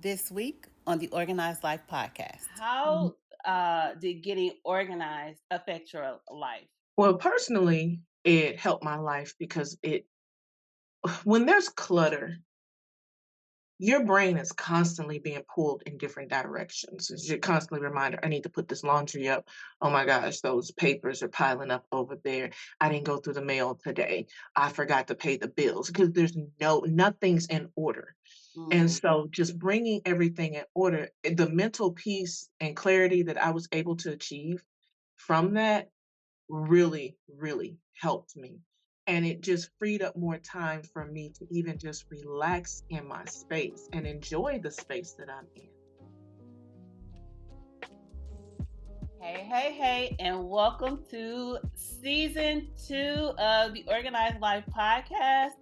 This week on the Organized Life podcast. How did getting organized affect your life? Well, personally, it helped my life because when there's clutter, your brain is constantly being pulled in different directions. You're constantly reminded, I need to put this laundry up. Oh my gosh, those papers are piling up over there. I didn't go through the mail today. I forgot to pay the bills because nothing's in order. And Mm. so just bringing everything in order, the mental peace and clarity that I was able to achieve from that really, really helped me. And it just freed up more time for me to even just relax in my space and enjoy the space that I'm in. Hey, and welcome to season 2 of the Organized Life podcast.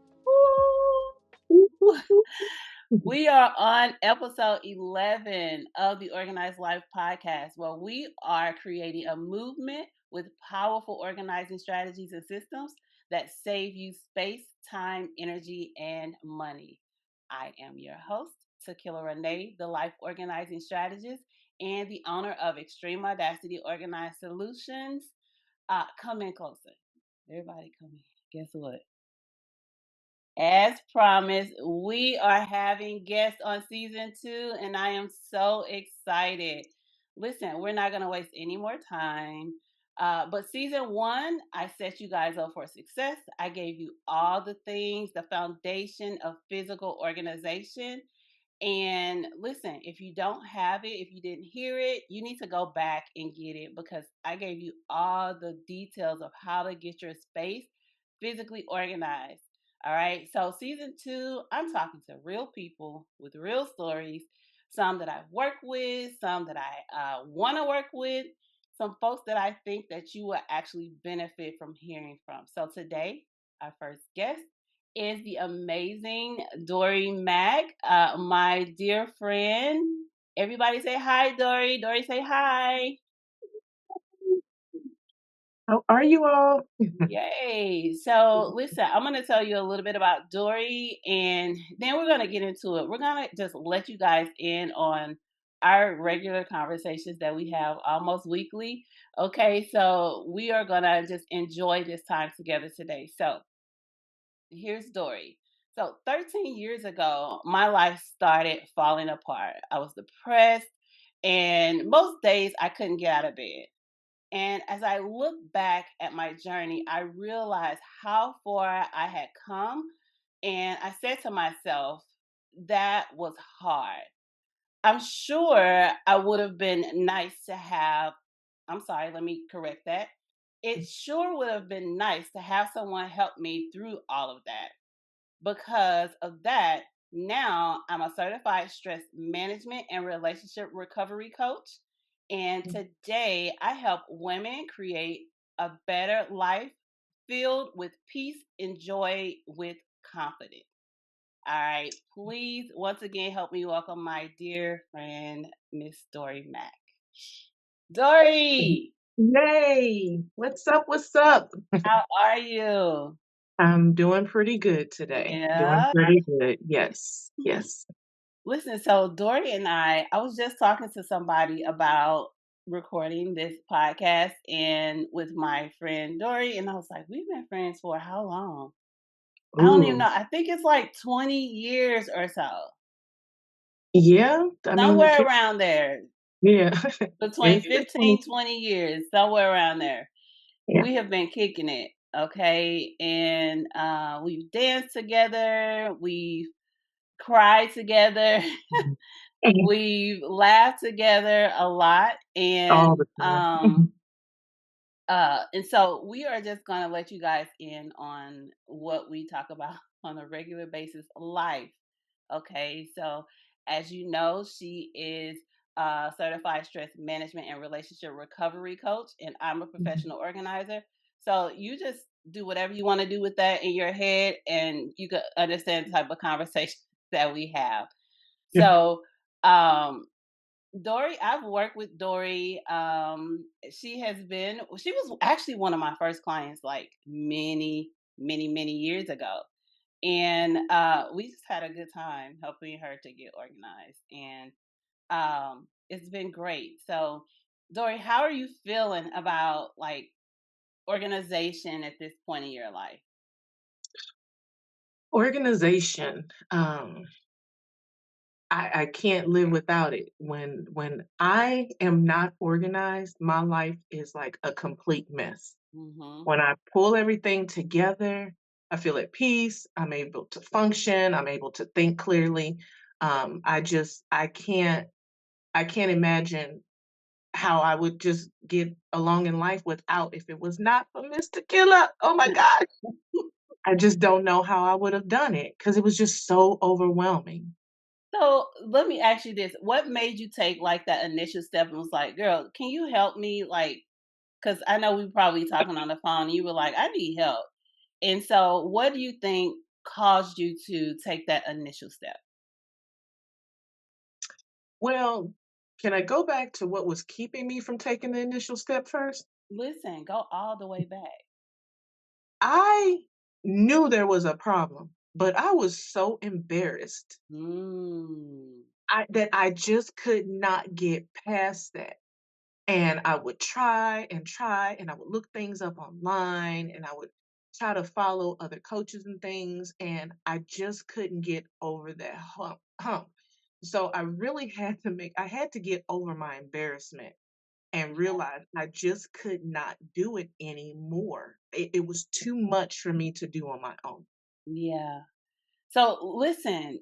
Woo! We are on episode 11 of the Organized Life podcast, where we are creating a movement with powerful organizing strategies and systems that save you space, time, energy, and money. I am your host, Tequila Renee, the life organizing strategist and the owner of Extreme Audacity Organized Solutions. Come in closer. Everybody come in. Guess what? As promised, we are having guests on season 2, and I am so excited. Listen, we're not going to waste any more time. But season 1, I set you guys up for success. I gave you all the things, the foundation of physical organization. And listen, if you don't have it, if you didn't hear it, you need to go back and get it because I gave you all the details of how to get your space physically organized. All right. So, season 2, I'm talking to real people with real stories, some that I've worked with, some that I want to work with, some folks that I think that you will actually benefit from hearing from. So, today, our first guest is the amazing Dorie Mack, my dear friend. Everybody say hi, Dorie. Dorie, say hi. How are you all? Yay. So, listen, I'm going to tell you a little bit about Dorie and then we're going to get into it. We're going to just let you guys in on our regular conversations that we have almost weekly. Okay, so we are going to just enjoy this time together today. So, here's Dorie. So 13 years ago, my life started falling apart. I was depressed, and most days I couldn't get out of bed. And as I look back at my journey, I realized how far I had come. And I said to myself, that was hard. I'm sure I would have been nice to have, I'm sorry, let me correct that. It sure would have been nice to have someone help me through all of that. Because of that, now I'm a certified stress management and relationship recovery coach. And today I help women create a better life filled with peace and joy with confidence. All right, please once again help me welcome my dear friend, Miss Dorie Mack. Dorie, Yay! What's up? What's up? how are you? I'm doing pretty good today. Doing Yeah. pretty good. Yes. Yes. Listen, so Dory and I was just talking to somebody about recording this podcast and with my friend Dory, and I was like, we've been friends for how long? I don't even Ooh. know. I think it's like 20 years or so. Yeah. I mean, Somewhere around there. yeah. Between It's been 20. 15, 20 years, somewhere around there. Yeah. We have been kicking it, okay? And we've danced together, we've cried together. We've laughed together a lot, All the time. and so we are just going to let you guys in on what we talk about on a regular basis, life. Okay, so as you know, she is a certified stress management and relationship recovery coach, and I'm a professional organizer. So you just do whatever you want to do with that in your head, and you can understand the type of conversation that we have. Yeah. So, Dorie, I've worked with Dorie. She was actually one of my first clients like many years ago. and we just had a good time helping her to get organized, and it's been great. So, Dorie, how are you feeling about like organization at this point in your life? Organization. I can't live without it. When I am not organized, my life is like a complete mess. Mm-hmm. When I pull everything together, I feel at peace. I'm able to function. I'm able to think clearly. I can't imagine how I would just get along in life without if it was not for Mr. Killer. Oh my God. I just don't know how I would have done it because it was just so overwhelming. So let me ask you this: what made you take like that initial step and was like, "Girl, can you help me?" Like, because I know we probably talking on the phone. And you were like, "I need help," and so what do you think caused you to take that initial step? Well, can I go back to what was keeping me from taking the initial step first? Listen, go all the way back. I knew there was a problem, but I was so embarrassed Mm. that I just could not get past that. And I would try, and I would look things up online, and I would try to follow other coaches and things, and I just couldn't get over that hump. So I had to get over my embarrassment and realize I just could not do it anymore. It was too much for me to do on my own. Yeah. So listen,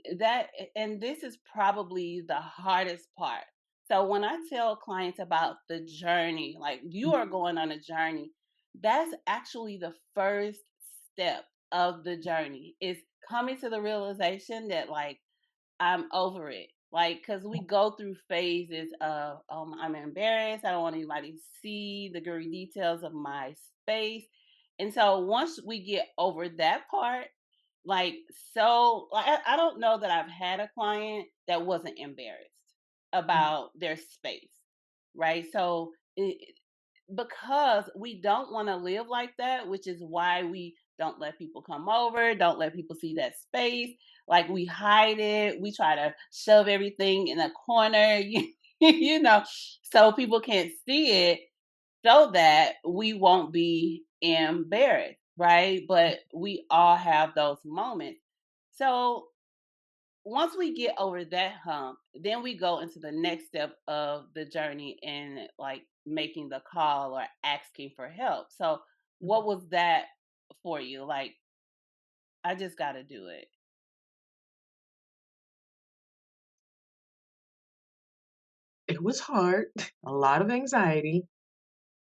and this is probably the hardest part. So when I tell clients about the journey, like you are going on a journey, that's actually the first step of the journey is coming to the realization that like I'm over it. Like, cause we go through phases of, I'm embarrassed. I don't want anybody to see the gory details of my space. And so once we get over that part, like, so like, I don't know that I've had a client that wasn't embarrassed Mhm. about their space, right? So because we don't want to live like that, which is why we don't let people come over, don't let people see that space. Like we hide it, we try to shove everything in a corner, you know, so people can't see it, so that we won't be embarrassed, right? But we all have those moments. So once we get over that hump, then we go into the next step of the journey and like making the call or asking for help. So, what was that for you? Like, I just got to do it. It was hard, a lot of anxiety,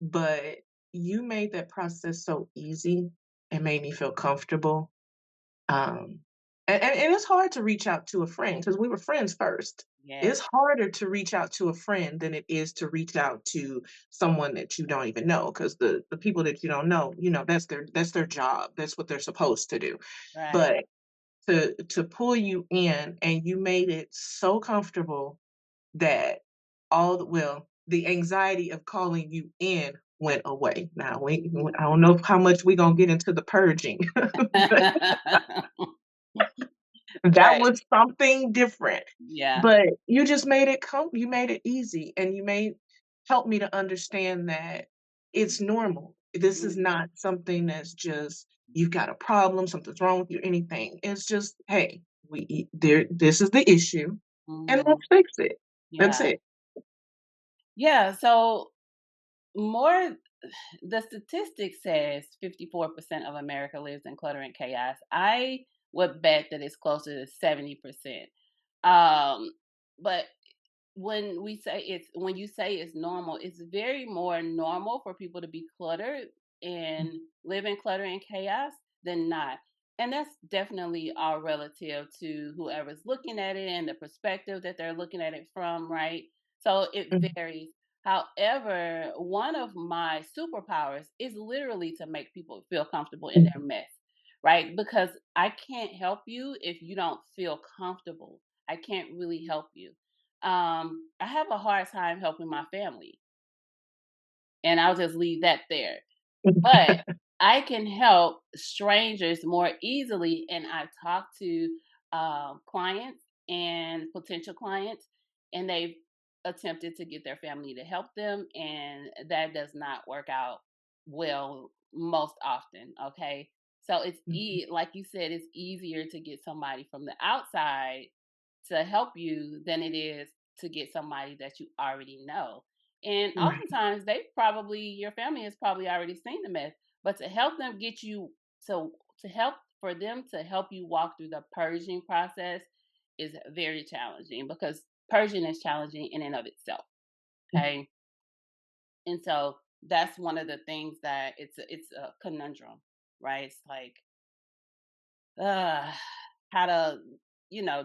but you made that process so easy and made me feel comfortable. Um, and it's hard to reach out to a friend because we were friends first. Yes, It's harder to reach out to a friend than it is to reach out to someone that you don't even know because the people that you don't know, that's their job. That's what they're supposed to do. right. But to pull you in and you made it so comfortable that the anxiety of calling you in went away. Now I don't know how much we gonna get into the purging, but that Right. was something different. Yeah. But you made it easy, and you made help me to understand that it's normal. This is Mhm. not something that's just you've got a problem, something's wrong with you, anything. It's just, hey, this is the issue, and Mhm. let's fix it. That's Yeah. it. Yeah. So, more the statistic says 54% of America lives in clutter and chaos. I would bet that it's closer to 70%. Um, but when you say it's normal, it's very more normal for people to be cluttered and live in clutter and chaos than not. And that's definitely all relative to whoever's looking at it and the perspective that they're looking at it from, right? So it Mhm. varies. However, one of my superpowers is literally to make people feel comfortable in their mess, right? Because I can't help you if you don't feel comfortable. I can't really help you. I have a hard time helping my family, and I'll just leave that there. But Mhm. I can help strangers more easily. And I've talked to clients and potential clients, and they've attempted to get their family to help them, and that does not work out well most often. Okay. So Mhm. like you said, it's easier to get somebody from the outside to help you than it is to get somebody that you already know. And Right. oftentimes your family has probably already seen the mess, but to help them get you to help for them to help you walk through the purging process is very challenging, because purging is challenging in and of itself. Mhm. Okay. And so that's one of the things that it's a conundrum, right? It's like uh how to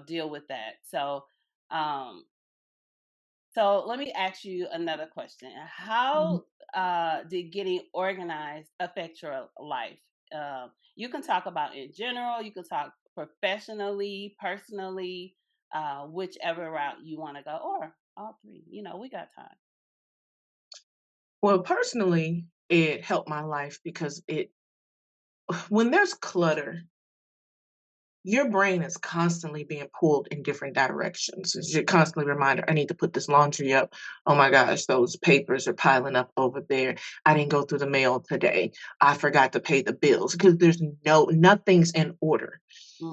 deal with that. Um So let me ask you another question. Mhm. How did getting organized affect your life? You can talk about in general, you can talk professionally, personally, whichever route you want to go, or all three. We got time. Well, personally, it helped my life because it when there's clutter, your brain is constantly being pulled in different directions. You're constantly reminded, I need to put this laundry up. Oh my gosh, those papers are piling up over there. I didn't go through the mail today. I forgot to pay the bills because there's nothing's in order.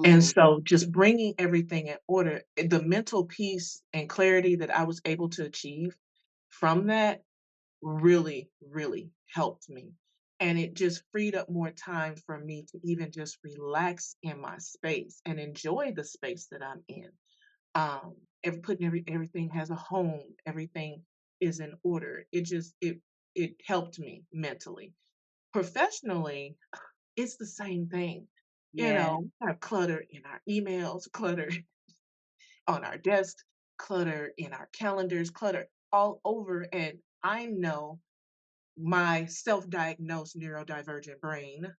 And Mm, so just bringing everything in order, the mental peace and clarity that I was able to achieve from that really, really helped me. And it just freed up more time for me to even just relax in my space and enjoy the space that I'm in. Everything has a home, everything is in order. It helped me mentally. Professionally, it's the same thing. yeah, We have clutter in our emails, clutter on our desks, clutter in our calendars, clutter all over. And I know my self-diagnosed neurodivergent brain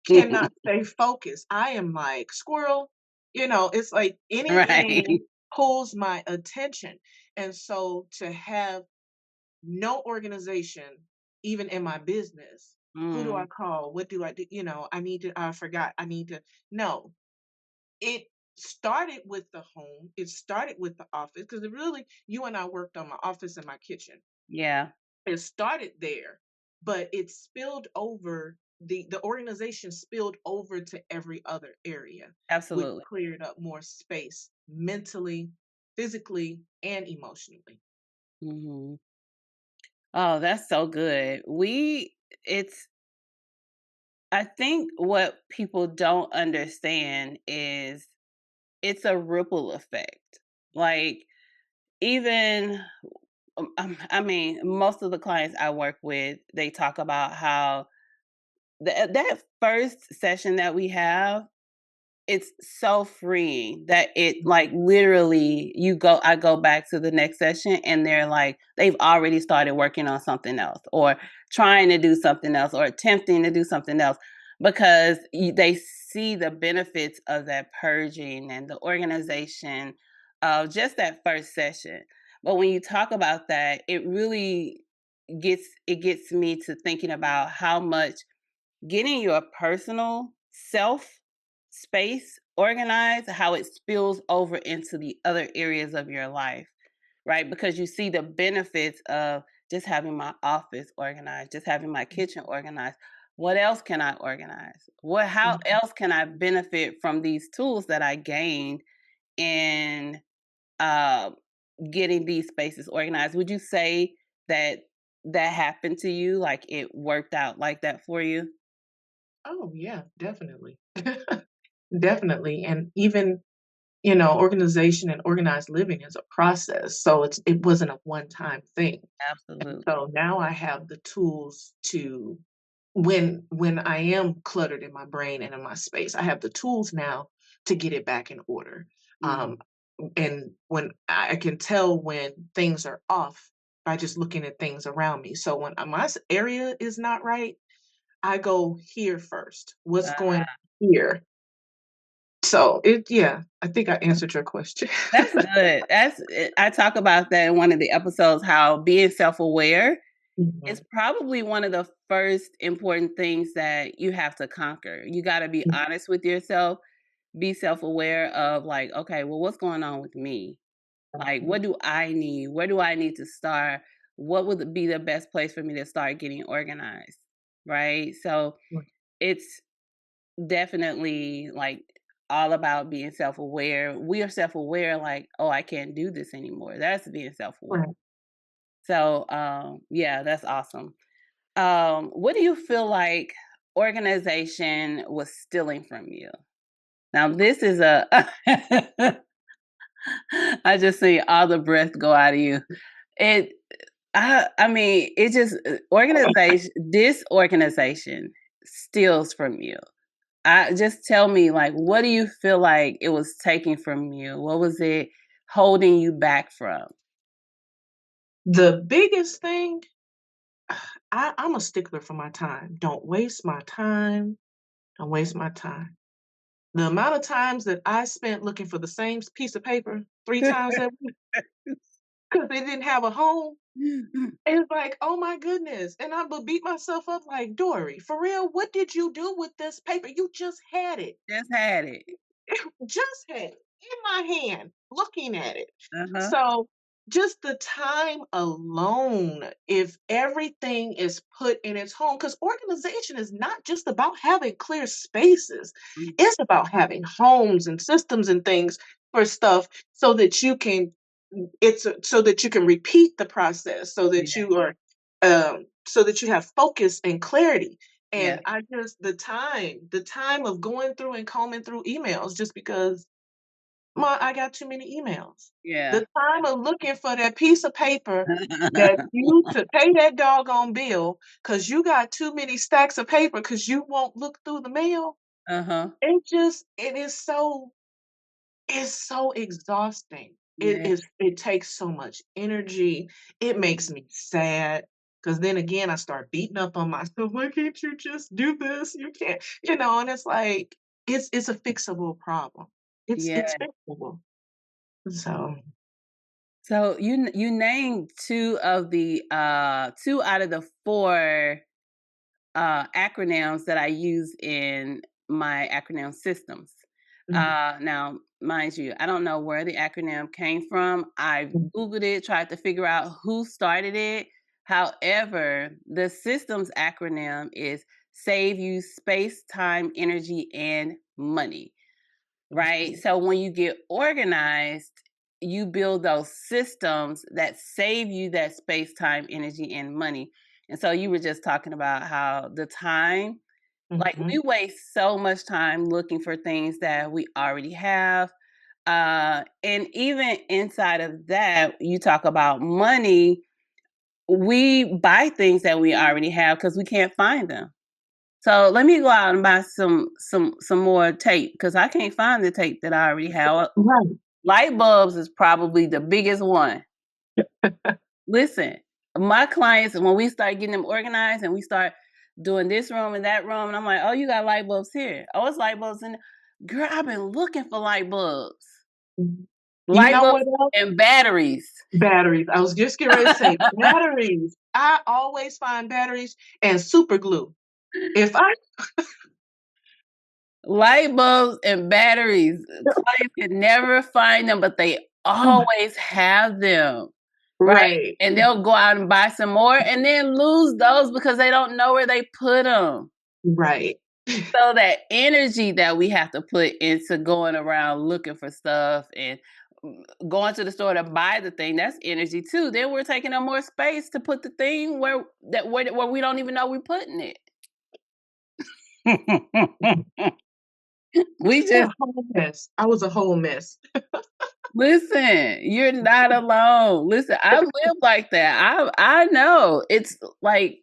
cannot stay focused. I am like squirrel, it's like right. anything pulls my attention. And so to have no organization, even in my business, who do I Mm, call? What do I do? I forgot. I need to, no, it started with the home. It started with the office because you and I worked on my office and my kitchen. yeah, It started there, but it spilled over the organization spilled over to every other area, which absolutely. cleared up more space mentally, physically, and emotionally. Hmm. Oh, that's so good. It's I think what people don't understand is it's a ripple effect. Like, even I mean, most of the clients I work with, they talk about how that first session that we have, it's so freeing that it, like, Mhm. literally, I go back to the next session and they're like, they've already started working on something else, or trying to do something else, or attempting to do something else, because they see the benefits of that purging and the organization of just that first session. But when you talk about that, it gets me to thinking about how much getting your personal self space organized, how it spills over into the other areas of your life, right? Because you see the benefits of just having my office organized, just having my kitchen organized. What else can I organize? How Mhm. else can I benefit from these tools that I gained in uh, getting these spaces organized? Would you say that that happened to you? Like, it worked out like that for you? Oh yeah, definitely. Definitely. And even, organization and organized living is a process. So it wasn't a one-time thing. And Absolutely. so now I have the tools to when I am cluttered in my brain and in my space, I have the tools now to get it back in order. Mhm. Um, and when I can tell when things are off by just looking at things around me. So when area is not right, I go here first. What's going on here? So yeah, I think I answered your question. That's good. I talk about that in one of the episodes, how being self-aware it's Mhm. probably one of the first important things that you have to conquer. You got to be Mm, honest with yourself, be self-aware of like, okay, well, what's going on with me? Like, mhm. what do I need? Where do I need to start? What would be the best place for me to start getting organized? Right? So, Right. it's definitely like all about being self-aware. We are self-aware like, oh, I can't do this anymore. That's being self-aware. Right. So, yeah, that's awesome. What do you feel like organization was stealing from you? Now, this is a I just see all the breath go out of you. It I mean, it just organization disorganization steals from you. I just tell me like what do you feel like it was taking from you? What was it holding you back from? The biggest thing, I'm a stickler for my time. Don't waste my time. Don't waste my time. The amount of times that I spent looking for the same piece of paper 3 times that week because they didn't have a home, it's like, "Oh my goodness," and I would beat myself up like, "Dorie, for real, what did you do with this paper? You just had it. Just had it. Just had it in my hand, looking at it." Uh-huh. So, just the time alone, if everything is put in its home, because organization is not just about having clear spaces, Mm, it's about having homes and systems and things for stuff so that you can so that you can repeat the process, yeah. so that you have focus and clarity. Yeah. And I just the time of going through and combing through emails just because I got too many emails. Yeah. The time of looking for that piece of paper that you to pay that doggone bill because you got too many stacks of paper because you won't look through the mail. Uh-huh. It's so exhausting. Yeah. It takes so much energy. It makes me sad because then again, I start beating up on myself. Why can't you just do this? You can't, and it's like it's a fixable problem. It's Yeah. fixable. So So you named two out of the four acronyms that I use in my acronym systems. mm, Now, mind you, I don't know where the acronym came from. I mm, Googled it, tried to figure out who started it. However, the systems acronym is save you space, time, energy, and money. Right? So when you get organized, you build those systems that save you that space, time, energy, and money. And so you were just talking about how the time, like we mhm, waste so much time looking for things that we already have. And even inside of that, you talk about money. We buy things that we already have because we can't find them. So let me go out and buy some more tape because I can't find the tape that I already have. right. Light bulbs is probably the biggest one. Listen, my clients, when we start getting them organized and we start doing this room and that room, and I'm like, oh, you got light bulbs here. Oh, it's light bulbs in there. Girl, I've been looking for light bulbs. Mhm. You Light know bulbs what else? and batteries. Batteries. I was just getting ready to say batteries. I always find batteries and super glue. If I Light bulbs and batteries. Clients can never find them, but they always have them. Right? right, And they'll go out and buy some more and then lose those because they don't know where they put them. right. So that energy that we have to put into going around looking for stuff and going to the store to buy the thing, that's energy too. Then we're taking up more space to put the thing where we don't even know we're putting it. We Yeah, just whole mess. I was a whole mess. listen, you're not alone. Listen, I live like that. I know. It's like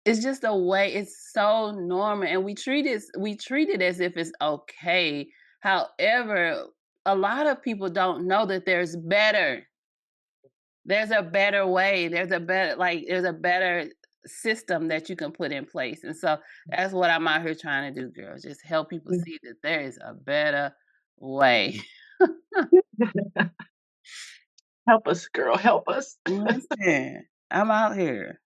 it's just a way, it's so normal and we treat it as if it's okay. However, a lot of people don't know that there's better. There's a better way. There's a better system that you can put in place. And so that's what I'm out here trying to do, girls. Just help people see that there is a better way. Help us, girl, help us. Listen, I'm out here.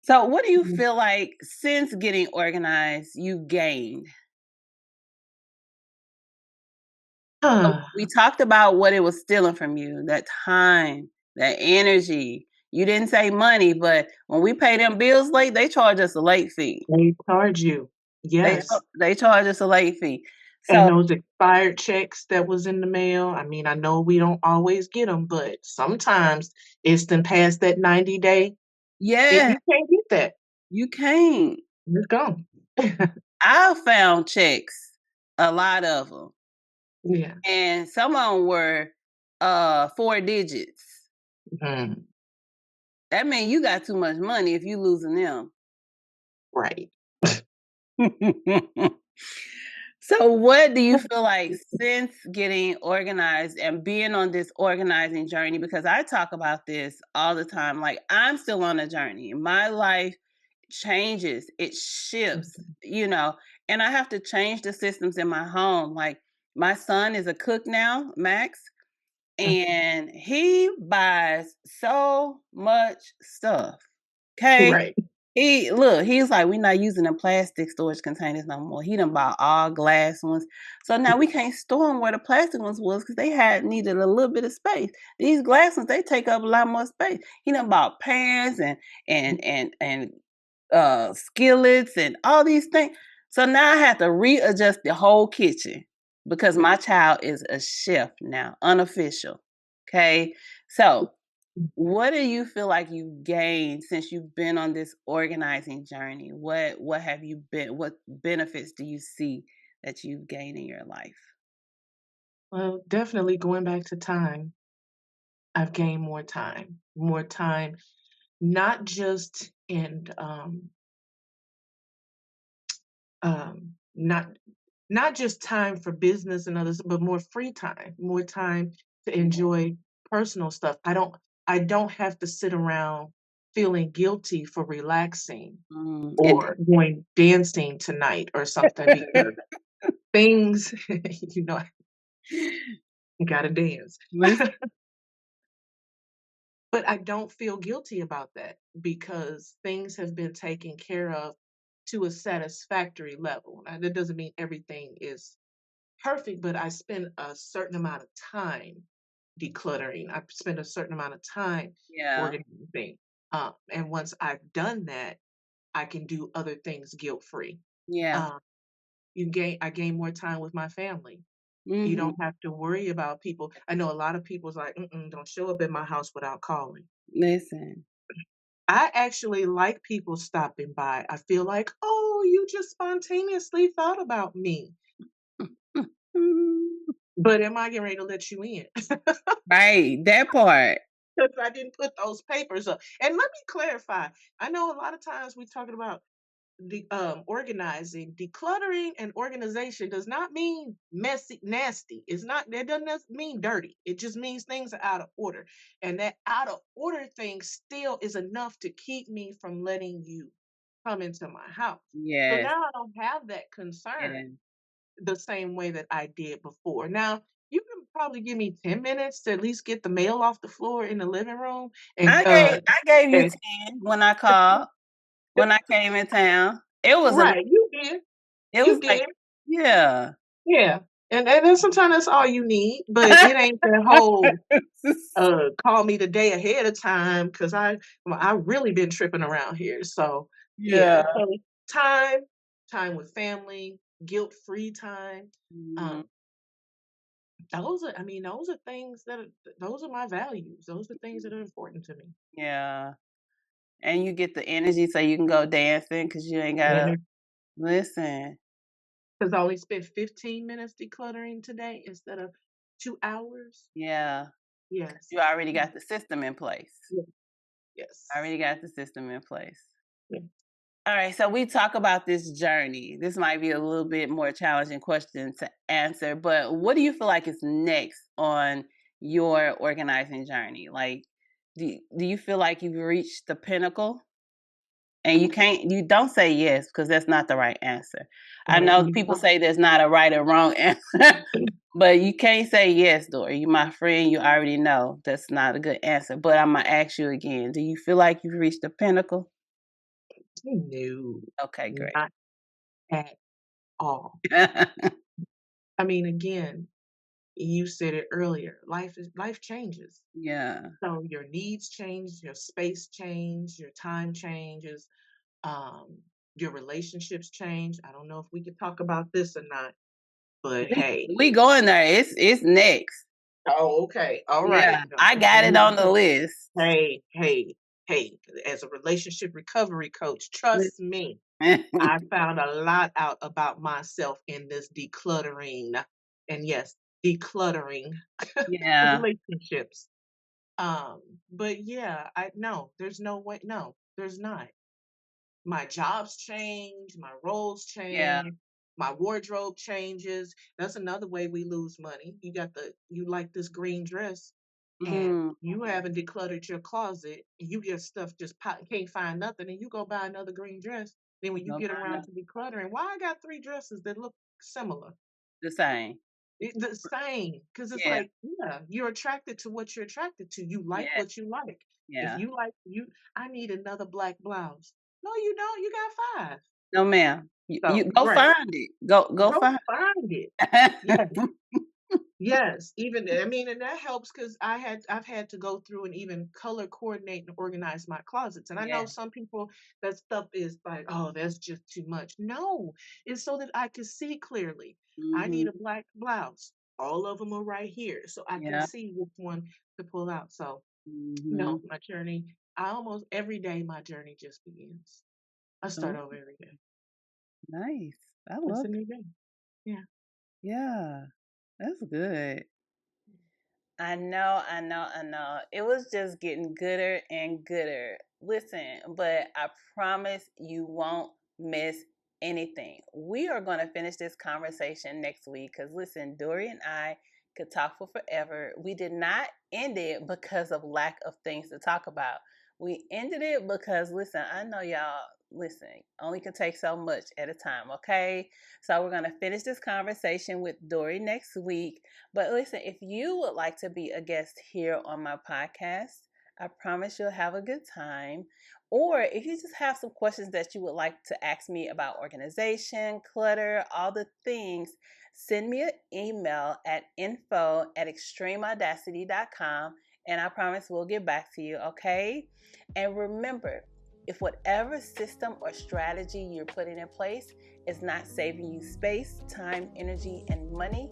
So, what do you feel like since getting organized you gained? So, Ah, we talked about what it was stealing from you, that time, that energy. You didn't say money, but when we pay them bills late, they charge us a late fee. they charge you. Yes. They charge us a late fee. And So, those expired checks that was in the mail, I mean, I know we don't always get them, but sometimes it's done past that 90-day. yeah, You can't get that. you can't. It's gone. I found checks, a lot of them, Yeah. and some of them were 4 digits. Mhm. That means you got too much money if you losing them. Right. So, what do you feel like since getting organized and being on this organizing journey? Because I talk about this all the time. Like, I'm still on a journey. My life changes, it shifts, Mhm. and I have to change the systems in my home. Like, my son is a cook now, Max, Mhm. and he buys so much stuff. Okay. Right. He's like, we're not using the plastic storage containers no more. He done bought all glass ones. So now we can't store them where the plastic ones was because they had needed a little bit of space. These glass ones, they take up a lot more space. He done bought pans and skillets and all these things. So now I have to readjust the whole kitchen because my child is a chef now, unofficial. Okay. So what do you feel like you've gained since you've been on this organizing journey? What benefits do you see that you've gained in your life? Well, definitely going back to time, I've gained more time, not just in not not just time for business and others, but more time to Yeah. enjoy personal stuff. I don't have to sit around feeling guilty for relaxing And or going dancing tonight or something because things, you know, I gotta dance. listen, But I don't feel guilty about that because things have been taken care of to a satisfactory level. Now, that doesn't mean everything is perfect, but I spend a certain amount of time decluttering. I spend a certain amount of time yeah, organizing. And once I've done that, I can do other things guilt free. yeah, Um, I gain more time with my family. You hmm don't have to worry about people. I know a lot of people's like, mm-mm, don't show up at my house without calling. listen, I actually like people stopping by. I feel like, oh, you just spontaneously thought about me. Mm. But am I getting ready to let you in? Right, that part, Because I didn't put those papers up. And let me clarify. I know a lot of times we're talking about organizing, decluttering, and organization does not mean messy, nasty. It's not. That doesn't mean dirty. It just means things are out of order, and that out of order thing still is enough to keep me from letting you come into my house. So yes, now I don't have that concern yes. the same way that I did before. Now, you can probably give me 10 minutes to at least get the mail off the floor in the living room and I gave you and 10 when I called, when I came in town. It was a right, you did. it You was like, did. yeah. Yeah. And then sometimes that's all you need, but it ain't that whole call me the day ahead of time because I really been tripping around here. So yeah. Yeah. So time, time with family, guilt-free time. Mhm. Um, those are things that those are my values. Those are things that are important to me. Yeah, and you get the energy so you can go dancing because you ain't gotta Yeah. listen. Because I only spent 15 minutes decluttering today instead of 2 hours. Yeah, Yes. you already got the system in place. Yes. Yes. Already got the system in place. Yeah. Alright, so we talk about this journey. This might be a little bit more challenging question to answer, but what do you feel like is next on your organizing journey? Like, do you feel like you've reached the pinnacle? And you don't say yes because that's not the right answer. I No, know people say there's not a right or wrong answer, but you can't say yes, Dorie. You my friend, you already know that's not a good answer. But I'm gonna ask you again. Do you feel like you've reached the pinnacle? no, Okay, great. not at all. I mean, again, you said it earlier. Life changes. Yeah. So your needs change, your space change, your time changes, um, your relationships change. I don't know if we could talk about this or not, but We hey. we going there. It's next. Oh, okay. All right. Yeah. I got it on the list. Hey, hey, hey. As a relationship recovery coach, trust me, I found a lot out about myself in this decluttering. And yes, decluttering Yeah. relationships. Um, but yeah, I no, there's no way. No, there's not. My jobs change, my roles Yeah. change, my wardrobe changes. That's another way we lose money. You like this green dress and Mm, you haven't decluttered your closet. You your stuff just can't find nothing and you go buy another green dress. Then when you no get around burnout. to decluttering, why I got three dresses that look similar? The same. The same, because it's Yeah. like, yeah, you're attracted to what you're attracted to. You like Yeah. what you like. If Yeah. you like I need another black blouse. No, you don't. You got five. No, ma'am. You So, go right. find it. Go Go find find it. it. Yes. Yes. Even I mean, and that helps because I've had to go through and even color coordinate and organize my closets. And I Yeah. know some people that stuff is like, oh, that's just too much. No, it's so that I can see clearly. I need Mhm. a black blouse. All of them are right here. So I can Yeah. see which one to pull out. So no, Mhm. my journey, I almost every day my journey just begins. I start Oh, over every day. nice. I It's love a new day. Yeah. Yeah. That's good. I know. It was just getting gooder and gooder. Listen, but I promise you won't miss anything. We are going to finish this conversation next week because, listen, Dorie and I could talk for forever. We did not end it because of lack of things to talk about. We ended it because, listen, I know y'all, listen, only can take so much at a time, okay? So we're going to finish this conversation with Dorie next week. But listen, if you would like to be a guest here on my podcast, I promise you'll have a good time. Or if you just have some questions that you would like to ask me about organization, clutter, all the things, send me an email at info@extremeaudacity.com and I promise we'll get back to you, okay? And remember, if whatever system or strategy you're putting in place is not saving you space, time, energy, and money,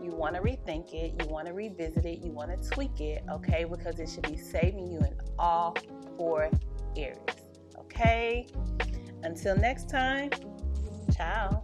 you want to rethink it, you want to revisit it, you want to tweak it, okay? Because it should be saving you in all 4 areas, okay? Until next time, ciao.